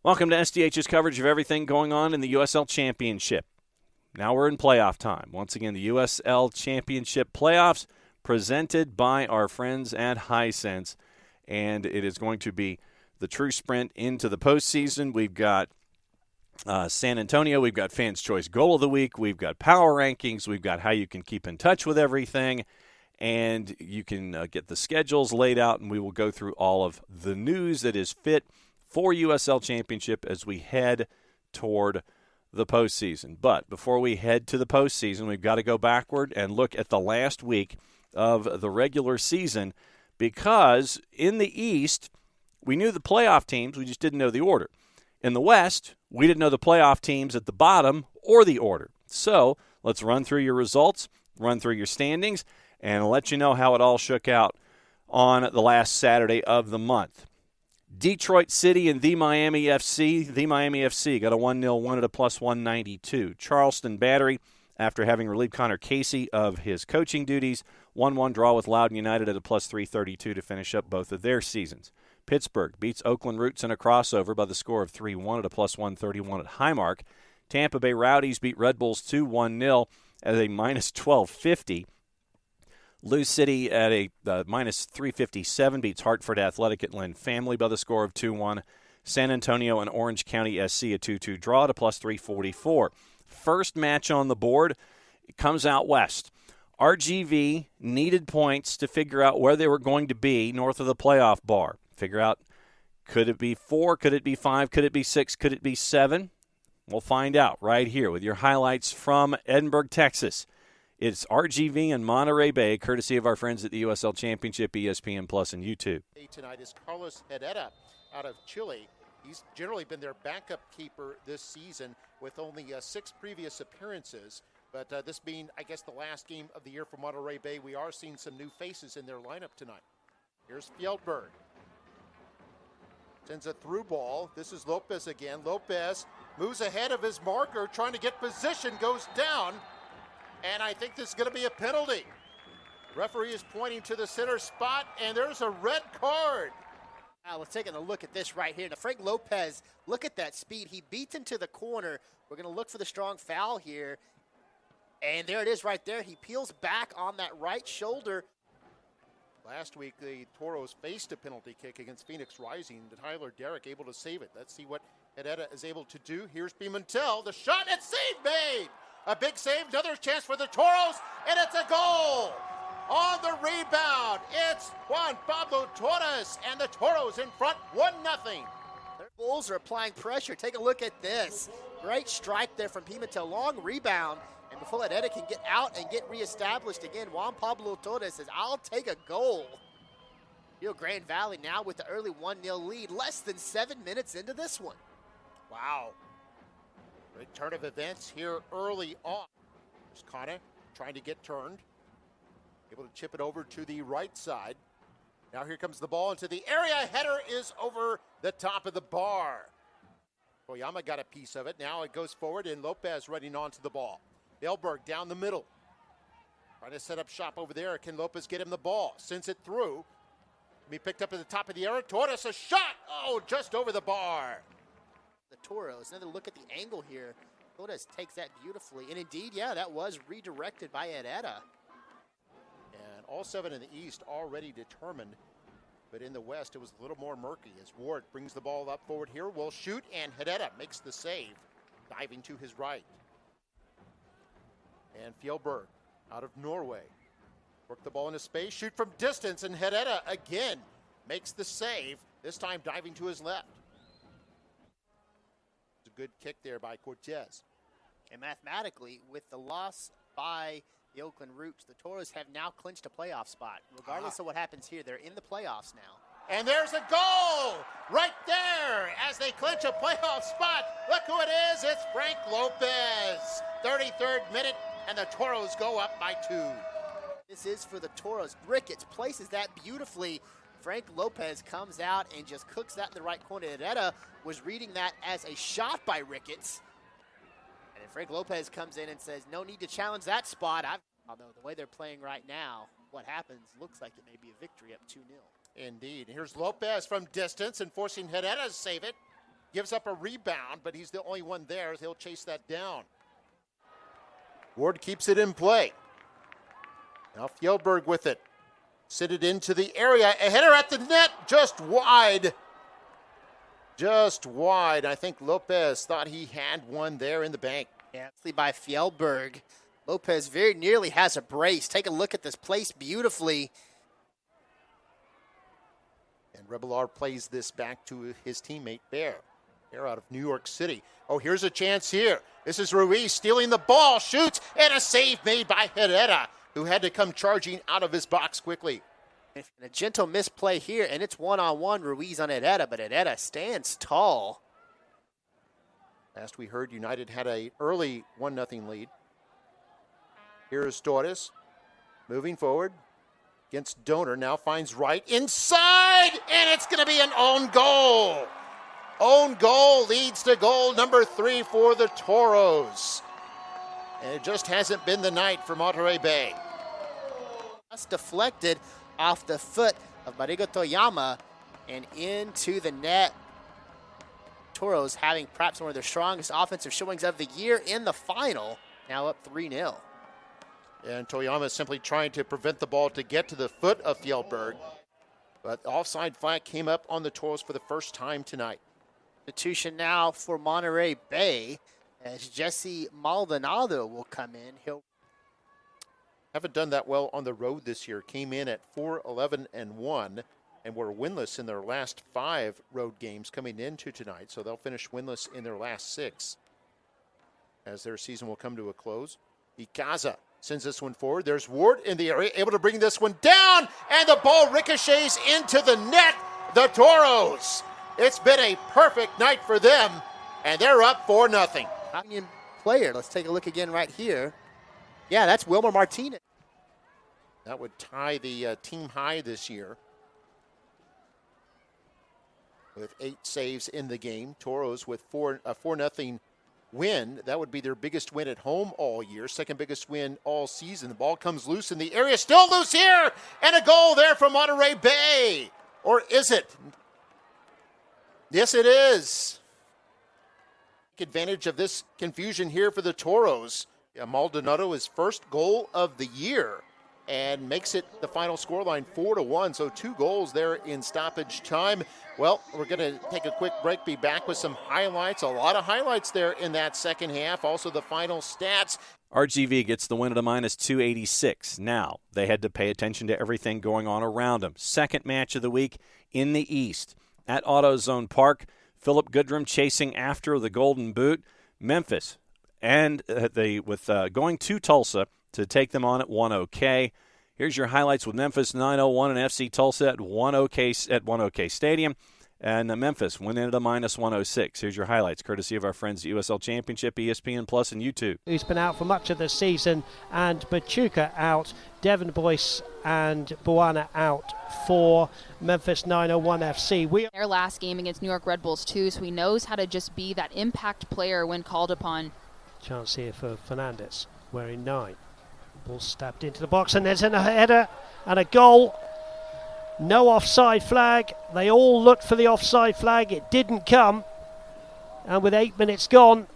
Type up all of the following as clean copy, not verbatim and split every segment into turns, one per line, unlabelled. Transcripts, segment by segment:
Welcome to SDH's coverage of everything going on in the USL Championship. Now we're in playoff time. Once again, the USL Championship playoffs presented by our friends at Hisense, and it is going to be the true sprint into the postseason. We've got San Antonio, we've got Fans' Choice Goal of the Week, we've got Power Rankings, we've got how you can keep in touch with everything, and you can get the schedules laid out, and we will go through all of the news that is fit for USL Championship as we head toward the postseason. But before we head to the postseason, we've got to go backward and look at the last week of the regular season, because in the East, we knew the playoff teams, we just didn't know the order. In the West, we didn't know the playoff teams at the bottom or the order. So let's run through your results, run through your standings, and let you know how it all shook out on the last Saturday of the month. Detroit City and the Miami FC. The Miami FC got a 1-0 win at a plus 192. Charleston Battery, after having relieved Connor Casey of his coaching duties, 1-1 draw with Loudoun United at a plus 332 to finish up both of their seasons. Pittsburgh beats Oakland Roots in a crossover by the score of 3-1 at a plus 131 at Highmark. Tampa Bay Rowdies beat Red Bulls 2-1-0 at a minus 1250. Lewis City at a minus 357 beats Hartford Athletic at Lynn Family by the score of 2-1. San Antonio and Orange County SC a 2-2 draw at a plus 344. First match on the board, it comes out west. RGV needed points to figure out where they were going to be north of the playoff bar. Figure out, could it be 4, could it be 5, could it be 6, could it be 7? We'll find out right here with your highlights from Edinburgh, Texas. It's RGV and Monterey Bay, courtesy of our friends at the USL Championship, ESPN Plus, and YouTube.
Tonight is Carlos Herrera out of Chile. He's generally been their backup keeper this season with only 6 previous appearances. But this being, I guess, the last game of the year for Monterey Bay, we are seeing some new faces in their lineup tonight. Here's Fjellberg. Sends a through ball. This is Lopez again. Lopez moves ahead of his marker, trying to get position, goes down. And I think this is going to be a penalty. Referee is pointing to the center spot, and there's a red card.
Now let's take a look at this right here. Now Frank Lopez, look at that speed. He beats into the corner. We're going to look for the strong foul here. And there it is right there. He peels back on that right shoulder.
Last week, the Toros faced a penalty kick against Phoenix Rising. Tyler Derrick able to save it. Let's see what Herrera is able to do. Here's Pimentel. The shot and save made. A big save, another chance for the Toros, and it's a goal! On the rebound, it's Juan Pablo Torres, and the Toros in front, 1-0.
Their Bulls are applying pressure. Take a look at this. Great strike there from Pimentel, long rebound, and before Herrera can get out and get reestablished again, Juan Pablo Torres says, I'll take a goal. Rio Grande Valley now with the early 1-0 lead, less than 7 minutes into this one.
Wow. Great turn of events here early on. There's Kana trying to get turned. Able to chip it over to the right side. Now here comes the ball into the area. Header is over the top of the bar. Oyama got a piece of it. Now it goes forward, and Lopez running onto the ball. Fjellberg down the middle. Trying to set up shop over there. Can Lopez get him the ball? Sends it through. Be picked up at the top of the area. Torres, a shot! Oh, just over the bar.
The Toros. Another look at the angle here. Torres takes that beautifully. And indeed, yeah, that was redirected by Herrera.
And all 7 in the East already determined. But in the West, it was a little more murky as Ward brings the ball up forward here. Will shoot, and Herrera makes the save, diving to his right. And Fjellberg out of Norway. Work the ball into space, shoot from distance, and Herrera again makes the save, this time diving to his left. Good kick there by Cortez.
And mathematically, with the loss by the Oakland Roots, the Toros have now clinched a playoff spot. Regardless of what happens here, they're in the playoffs now.
And there's a goal right there as they clinch a playoff spot. Look who it is. It's Frank Lopez. 33rd minute, and the Toros go up by 2.
This is for the Toros. Ricketts places that beautifully. Frank Lopez comes out and just cooks that in the right corner. Herrera was reading that as a shot by Ricketts. And then Frank Lopez comes in and says, no need to challenge that spot. Although the way they're playing right now, what happens looks like it may be a victory up 2-0.
Indeed. Here's Lopez from distance and forcing Herrera to save it. Gives up a rebound, but he's the only one there. He'll chase that down. Ward keeps it in play. Now Fjellberg with it. Sit it into the area. A header at the net, just wide. Just wide. I think Lopez thought he had one there in the bank.
Yeah, by Fjellberg. Lopez very nearly has a brace. Take a look at this place beautifully.
And Rebelar plays this back to his teammate Bear. Bear out of New York City. Oh, here's a chance here. This is Ruiz stealing the ball, shoots, and a save made by Herrera, who had to come charging out of his box quickly.
And a gentle misplay here, and it's one-on-one Ruiz on Herrera, but Herrera stands tall.
Last we heard, United had an early 1-0 lead. Here is Torres moving forward against Donor. Now finds Wright inside, and it's going to be an own goal. Own goal leads to goal number 3 for the Toros. And it just hasn't been the night for Monterey Bay.
That's deflected off the foot of Marigo Toyama and into the net. Toros having perhaps one of their strongest offensive showings of the year in the final. Now up 3-0.
And Toyama is simply trying to prevent the ball to get to the foot of Fjellberg. But the offside flag came up on the Toros for the first time tonight.
Substitution now for Monterey Bay as Jesse Maldonado will come in. He'll
haven't done that well on the road this year. Came in at 4-11-1 and were winless in their last 5 road games coming into tonight. So they'll finish winless in their last 6 as their season will come to a close. Icaza sends this one forward. There's Ward in the area, able to bring this one down, and the ball ricochets into the net. The Toros. It's been a perfect night for them, and they're up 4-0.
Union player. Let's take a look again right here. Yeah, that's Wilmer Martinez.
That would tie the team high this year with 8 saves in the game. Toros with a 4-0 win. That would be their biggest win at home all year, second biggest win all season. The ball comes loose in the area, still loose here, and a goal there from Monterey Bay. Or is it? Yes, it is. Take advantage of this confusion here for the Toros. Maldonado, his first goal of the year, and makes it the final scoreline 4-1. So 2 goals there in stoppage time. Well, we're going to take a quick break, be back with some highlights. A lot of highlights there in that second half. Also the final stats.
RGV gets the win at a -286. Now, they had to pay attention to everything going on around them. Second match of the week in the East at AutoZone Park. Philip Goodrum chasing after the Golden Boot. Memphis and going to Tulsa to take them on at 1OK. Here's your highlights with Memphis 901 and FC Tulsa at 1OK Stadium. And Memphis went in at a -106. Here's your highlights, courtesy of our friends at USL Championship, ESPN Plus, and YouTube.
Who's been out for much of the season, and Machuca out, Devon Boyce and Buana out for Memphis 901 FC.
Their last game against New York Red Bulls too, so he knows how to just be that impact player when called upon.
Chance here for Fernandez, wearing 9. Ball stabbed into the box, and there's a header and a goal. No offside flag. They all looked for the offside flag. It didn't come. And with 8 minutes gone,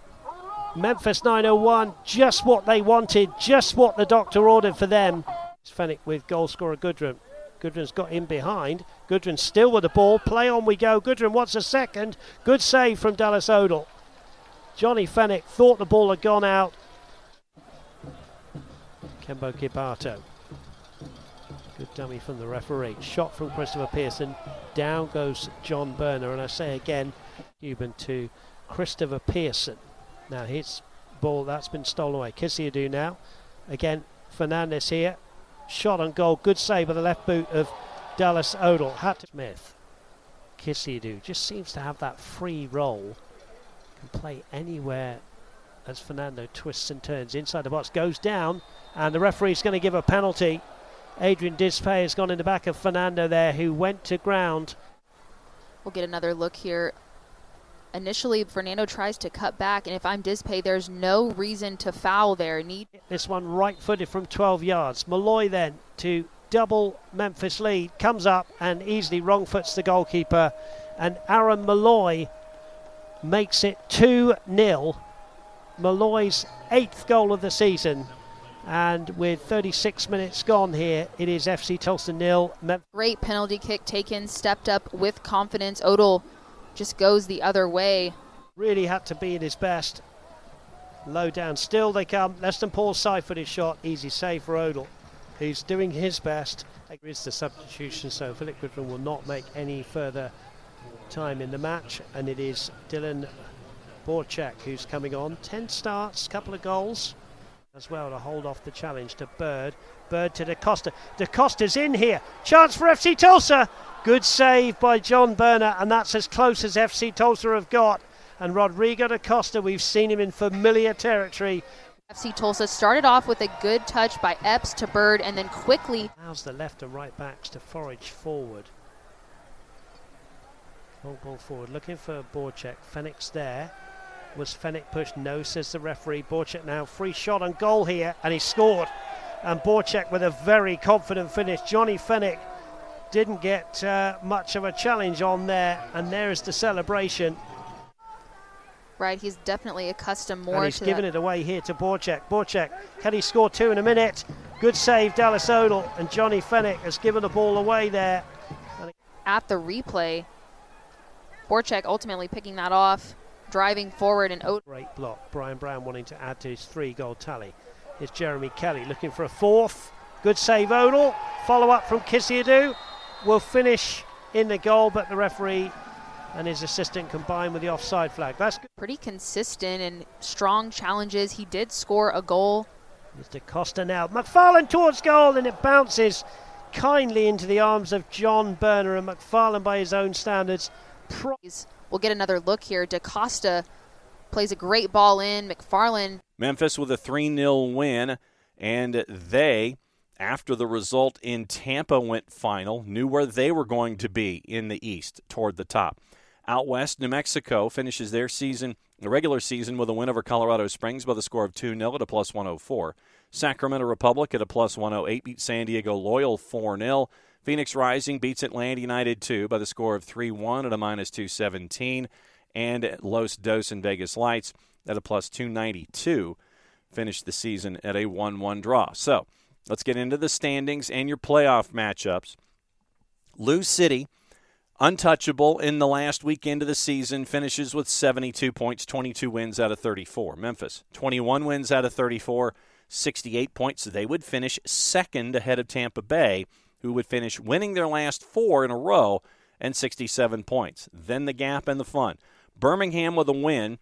Memphis 901, just what they wanted, just what the doctor ordered for them. It's Fennick with goal scorer Goodrum. Goodrum's got in behind. Goodrum still with the ball. Play on we go. Goodrum wants a second. Good save from Dallas Odell. Johnny Fennick thought the ball had gone out. Kembo Kibato. Good dummy from the referee. Shot from Christopher Pearson. Down goes John Berner. And I say again, Cuban to Christopher Pearson. Now his ball, that's been stolen away. Kisiadu now. Again, Fernandez here. Shot on goal. Good save with the left boot of Dallas Odell. Smith. Kisiadu just seems to have that free roll. Can play anywhere as Fernando twists and turns. Inside the box, goes down. And the referee's going to give a penalty. Adrian Dispay has gone in the back of Fernando there, who went to ground.
We'll get another look here. Initially, Fernando tries to cut back, and if I'm Dispay, there's no reason to foul there.
This one right-footed from 12 yards. Malloy then to double Memphis lead. Comes up and easily wrong-foots the goalkeeper. And Aaron Malloy makes it 2-0. Malloy's 8th goal of the season. And with 36 minutes gone here, it is FC Tulsa 0.
Great penalty kick taken, stepped up with confidence. Odell just goes the other way.
Really had to be at his best. Low down, still they come. Less than Paul's side-footed shot. Easy save for Odell, who's doing his best. There is the substitution, so Philip Goodwin will not make any further time in the match. And it is Dylan Borchak who's coming on. 10 starts, couple of goals as well to hold off the challenge to Bird. Bird to DaCosta. DaCosta's in here. Chance for FC Tulsa. Good save by John Berner, and that's as close as FC Tulsa have got. And Rodrigo DaCosta, we've seen him in familiar territory.
FC Tulsa started off with a good touch by Epps to Bird, and then quickly
allows the left and right backs to forage forward. Long ball forward, looking for Borchak. Fennick's there. Was Fennick pushed? No, says the referee. Borchak now free shot on goal here, and he scored. And Borchak with a very confident finish. Johnny Fennick didn't get much of a challenge on there, and there is the celebration.
Right, he's definitely accustomed more
and he's
to
given
that.
It away here to Borchak. Borchak, can he score 2 in a minute? Good save, Dallas Odell, and Johnny Fennick has given the ball away there.
At the replay, Borchak ultimately picking that off, driving forward, and
great block. Brian Brown wanting to add to his 3-goal tally. Here's Jeremy Kelly looking for a 4th. Good save, Odell. Follow up from Kisiadu. Will finish in the goal, but the referee and his assistant combined with the offside flag. That's good.
Pretty consistent and strong challenges. He did score a goal.
Here's DaCosta now. McFarlane towards goal, and it bounces kindly into the arms of John Berner, and McFarlane, by his own standards.
We'll get another look here. DaCosta plays a great ball in. McFarlane.
Memphis with a 3-0 win, and they, after the result in Tampa went final, knew where they were going to be in the East toward the top. Out west, New Mexico finishes their season, the regular season, with a win over Colorado Springs by the score of 2-0 at a plus 104. Sacramento Republic at a plus 108 beat San Diego Loyal 4-0. Phoenix Rising beats Atlanta United 2 by the score of 3-1 at a minus 217. And Los Dos and Vegas Lights at a plus 292 finished the season at a 1-1 draw. So let's get into the standings and your playoff matchups. Lou City, untouchable in the last weekend of the season, finishes with 72 points, 22 wins out of 34. Memphis, 21 wins out of 34, 68 points. They would finish second ahead of Tampa Bay, who would finish winning their last 4 in a row and 67 points. Then the gap and the fun. Birmingham with a win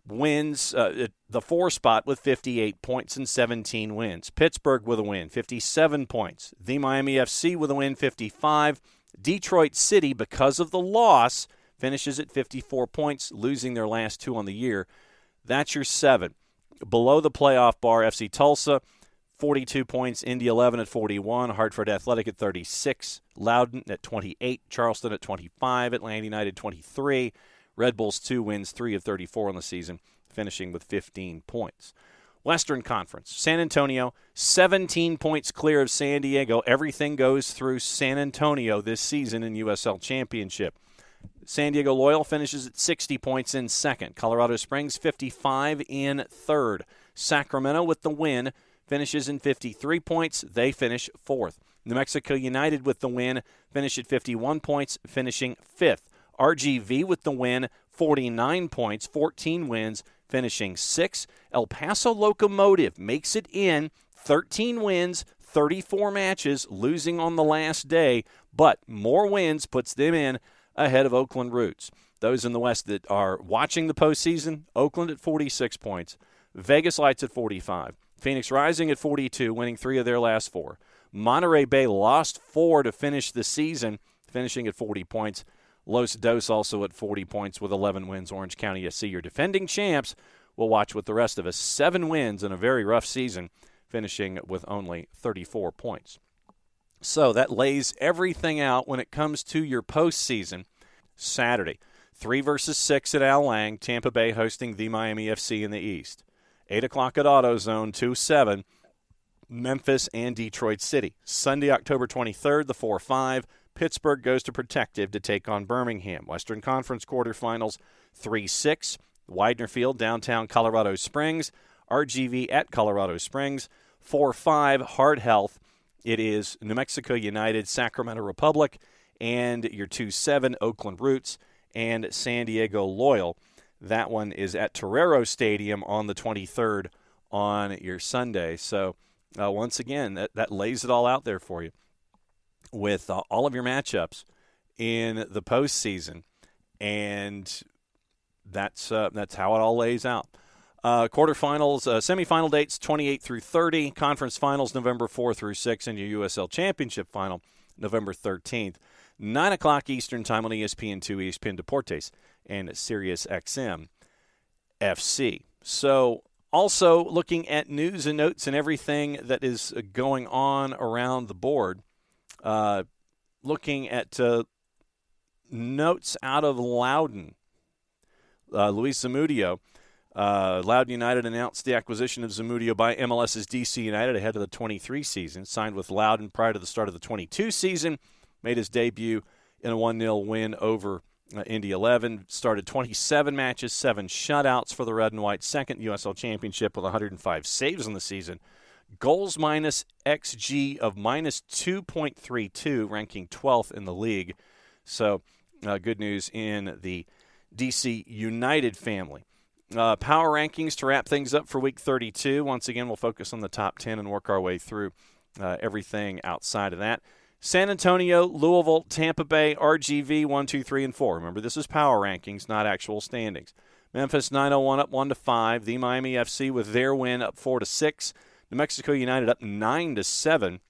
wins the 4 spot with 58 points and 17 wins. Pittsburgh with a win, 57 points. The Miami FC with a win, 55. Detroit City, because of the loss, finishes at 54 points, losing their last 2 on the year. That's your 7. Below the playoff bar, FC Tulsa, 42 points, Indy 11 at 41, Hartford Athletic at 36, Loudoun at 28, Charleston at 25, Atlanta United 23, Red Bulls 2 wins, 3 of 34 on the season, finishing with 15 points. Western Conference, San Antonio, 17 points clear of San Diego. Everything goes through San Antonio this season in USL Championship. San Diego Loyal finishes at 60 points in second. Colorado Springs, 55 in third. Sacramento with the win finishes in 53 points. They finish 4th. New Mexico United with the win finish at 51 points, finishing 5th. RGV with the win, 49 points, 14 wins, finishing 6th. El Paso Locomotive makes it in, 13 wins, 34 matches, losing on the last day, but more wins puts them in ahead of Oakland Roots. Those in the West that are watching the postseason, Oakland at 46 points, Vegas Lights at 45, Phoenix Rising at 42, winning 3 of their last 4. Monterey Bay lost 4 to finish the season, finishing at 40 points. Los Dos also at 40 points with 11 wins. Orange County SC, your defending champs, will watch with the rest of us. 7 wins in a very rough season, finishing with only 34 points. So that lays everything out when it comes to your postseason. Saturday, 3 versus 6 at Al Lang, Tampa Bay hosting the Miami FC in the East. 8 o'clock at AutoZone, 2-7, Memphis and Detroit City. Sunday, October 23rd, the 4-5, Pittsburgh goes to Protective to take on Birmingham. Western Conference quarterfinals, 3-6. Widener Field, downtown Colorado Springs. RGV at Colorado Springs. 4-5, Hard Health. It is New Mexico United, Sacramento Republic, and your 2-7, Oakland Roots, and San Diego Loyal. That one is at Torero Stadium on the 23rd on your Sunday. So, once again, that lays it all out there for you with all of your matchups in the postseason. And that's how it all lays out. Quarterfinals, semifinal dates 28 through 30. Conference finals November 4 through 6, and your USL Championship final November 13th. 9 o'clock Eastern Time on ESPN2, ESPN Deportes, and Sirius XM FC. So, also looking at news and notes and everything that is going on around the board. Looking at notes out of Loudon. Luis Zamudio. Loudoun United announced the acquisition of Zamudio by MLS's DC United ahead of the 23 season. Signed with Loudon prior to the start of the 22 season. Made his debut in a 1-0 win over Indy 11. Started 27 matches, 7 shutouts for the Red and White. Second USL Championship with 105 saves in the season. Goals minus XG of minus 2.32, ranking 12th in the league. So good news in the DC United family. Power rankings to wrap things up for Week 32. Once again, we'll focus on the top 10 and work our way through everything outside of that. San Antonio, Louisville, Tampa Bay, RGV 1, 2, 3, and 4. Remember, this is power rankings, not actual standings. Memphis 901 up 1-5. The Miami FC with their win up 4-6. New Mexico United up 9-7.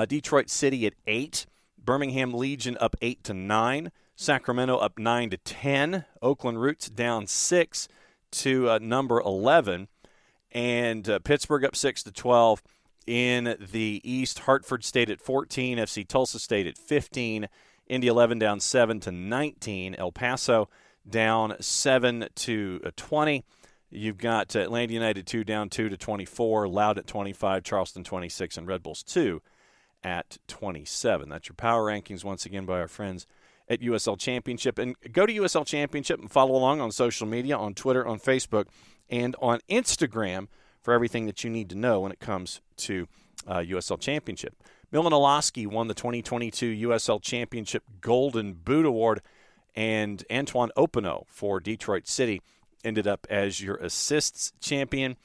Detroit City at 8. Birmingham Legion up 8-9. Sacramento up 9-10. Oakland Roots down 6 to number 11. And Pittsburgh up 6-12. In the East, Hartford stayed at 14. FC Tulsa stayed at 15. Indy 11 down 7-19. El Paso down 7-20. You've got Atlanta United 2 down 2-24. Loud at 25. Charleston 26. And Red Bulls 2 at 27. That's your power rankings once again by our friends at USL Championship. And go to USL Championship and follow along on social media, on Twitter, on Facebook, and on Instagram for everything that you need to know when it comes to USL Championship. Milan Olaski won the 2022 USL Championship Golden Boot Award, and Antoine Opino for Detroit City ended up as your assists champion.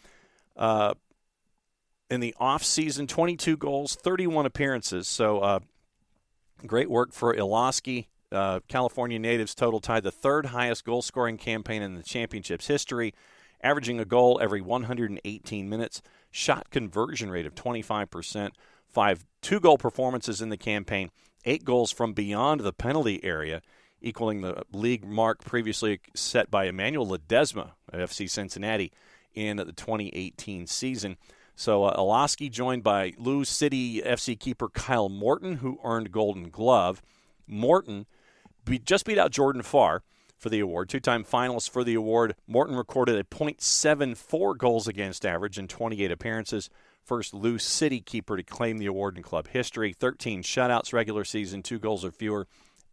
In the offseason, 22 goals, 31 appearances. So great work for Olaski. California natives total tied the third highest goal-scoring campaign in the championship's history, averaging a goal every 118 minutes, shot conversion rate of 25%, 5 2-goal performances in the campaign, 8 goals from beyond the penalty area, equaling the league mark previously set by Emmanuel Ledesma of FC Cincinnati in the 2018 season. So Olaski joined by Lou City FC keeper Kyle Morton, who earned Golden Glove. Morton just beat out Jordan Farr for the award. 2-time finalist for the award. Morton recorded a .74 goals against average in 28 appearances. First Lou City keeper to claim the award in club history. 13 shutouts regular season, 2 goals or fewer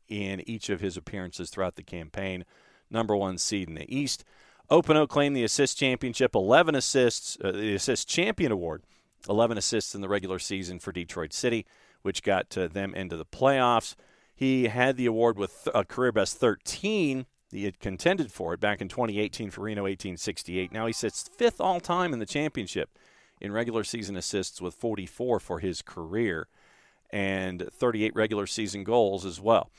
in each of his appearances throughout the campaign. Number 1 seed in the East. Opino claimed the assist championship, 11 assists, the assist champion award, 11 assists in the regular season for Detroit City, which got them into the playoffs. He had the award with a career best 13. He had contended for it back in 2018 for Reno 1868. Now he sits 5th all-time in the championship in regular season assists with 44 for his career and 38 regular season goals as well.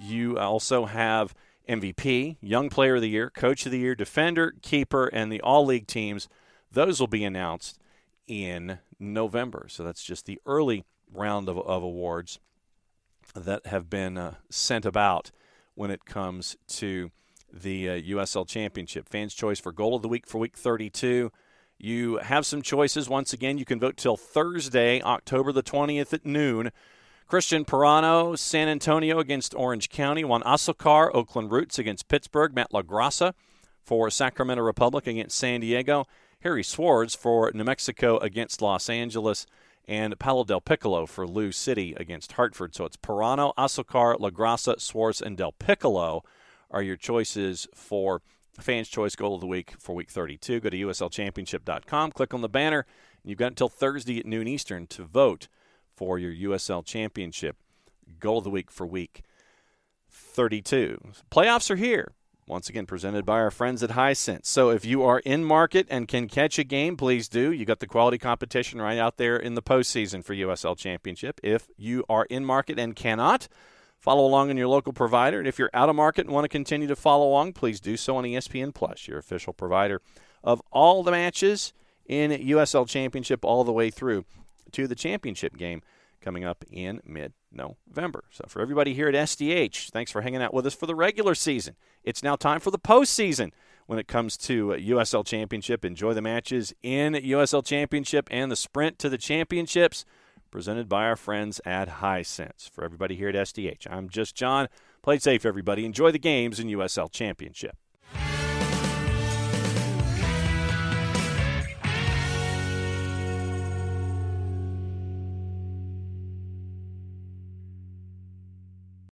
You also have MVP, Young Player of the Year, Coach of the Year, Defender, Keeper, and the All-League teams. Those will be announced in November. So that's just the early round of awards that have been sent about when it comes to the USL Championship. Fans' choice for Goal of the Week for Week 32. You have some choices. Once again, you can vote till Thursday, October the 20th at noon. Christian Pirano, San Antonio against Orange County. Juan Azocar, Oakland Roots against Pittsburgh. Matt LaGrassa for Sacramento Republic against San Diego. Harry Swartz for New Mexico against Los Angeles. and Palo del Piccolo for Lou City against Hartford. So it's Pirano, Azocar, La Grassa, Swartz, and Del Piccolo are your choices for Fans' Choice Goal of the Week for Week 32. Go to uslchampionship.com, click on the banner, and you've got until Thursday at noon Eastern to vote for your USL Championship Goal of the Week for Week 32. Playoffs are here. Once again, presented by our friends at Hisense. So if you are in market and can catch a game, please do. You got the quality competition right out there in the postseason for USL Championship. If you are in market and cannot, follow along on your local provider. And if you're out of market and want to continue to follow along, please do so on ESPN Plus, your official provider of all the matches in USL Championship all the way through to the championship game coming up in mid-November. So for everybody here at SDH, thanks for hanging out with us for the regular season. It's now time for the postseason when it comes to USL Championship. Enjoy the matches in USL Championship and the sprint to the championships presented by our friends at Hisense. For everybody here at SDH, I'm just John. Play safe, everybody. Enjoy the games in USL Championship.